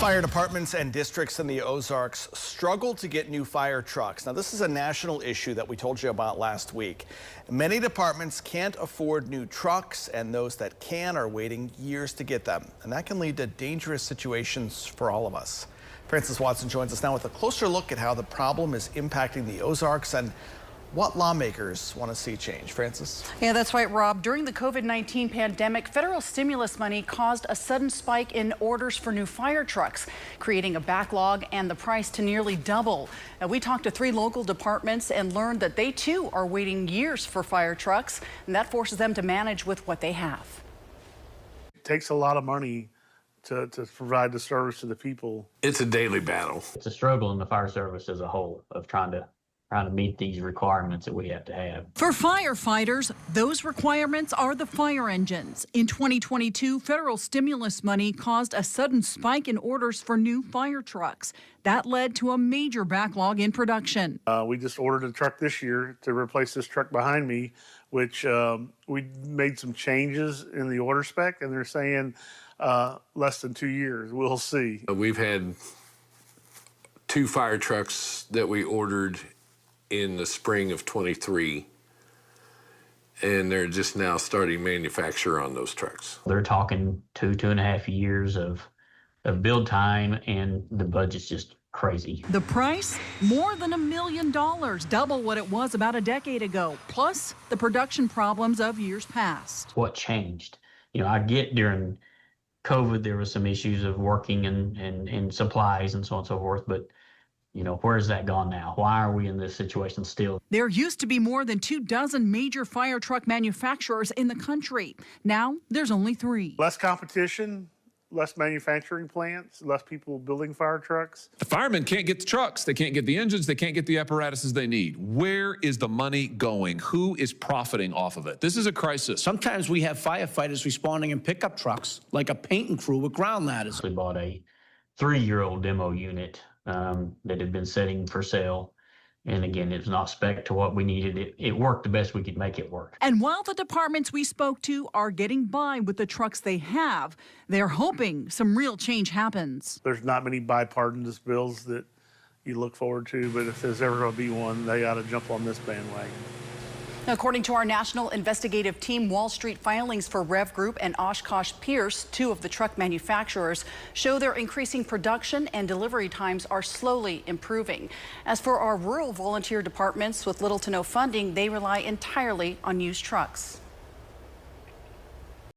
Fire departments and districts in the Ozarks struggle to get new fire trucks. Now, this is a national issue that we told you about last week. Many departments can't afford new trucks, and those that can are waiting years to get them. And that can lead to dangerous situations for all of us. Francis Watson joins us now with a closer look at how the problem is impacting the Ozarks and what lawmakers want to see change. Francis? Yeah, that's right, Rob. During the COVID-19 pandemic, federal stimulus money caused a sudden spike in orders for new fire trucks, creating a backlog and the price to nearly double. Now, we talked to 3 local departments and learned that they too are waiting years for fire trucks, and that forces them to manage with what they have. It takes a lot of money to provide the service to the people. It's a daily battle. It's a struggle in the fire service as a whole of trying to meet these requirements that we have to have. For firefighters, those requirements are the fire engines. In 2022, federal stimulus money caused a sudden spike in orders for new fire trucks. That led to a major backlog in production. We just ordered a truck this year to replace this truck behind me, which we made some changes in the order spec, and they're saying less than 2 years. We'll see. We've had 2 fire trucks that we ordered in the spring of 23, and they're just now starting manufacture on those trucks. They're talking 2.5 years of build time, and the budget's just crazy. The price? More than $1 million, double what it was about a decade ago, plus the production problems of years past. What changed? You know, I get during COVID there was some issues of working and supplies and so on and so forth, but you know, where has that gone now? Why are we in this situation still? There used to be more than 24 major fire truck manufacturers in the country. Now there's only 3. Less competition, less manufacturing plants, less people building fire trucks. The firemen can't get the trucks. They can't get the engines. They can't get the apparatuses they need. Where is the money going? Who is profiting off of it? This is a crisis. Sometimes we have firefighters responding in pickup trucks, like a painting crew with ground ladders. We bought a 3-year-old demo unit that had been sitting for sale. And again, it's not spec to what we needed. It worked the best we could make it work. And while the departments we spoke to are getting by with the trucks they have, they're hoping some real change happens. There's not many bipartisan bills that you look forward to, but if there's ever going to be one, they ought to jump on this bandwagon. According to our national investigative team, Wall Street filings for Rev Group and Oshkosh Pierce, 2 of the truck manufacturers, show their increasing production and delivery times are slowly improving. As for our rural volunteer departments with little to no funding, they rely entirely on used trucks.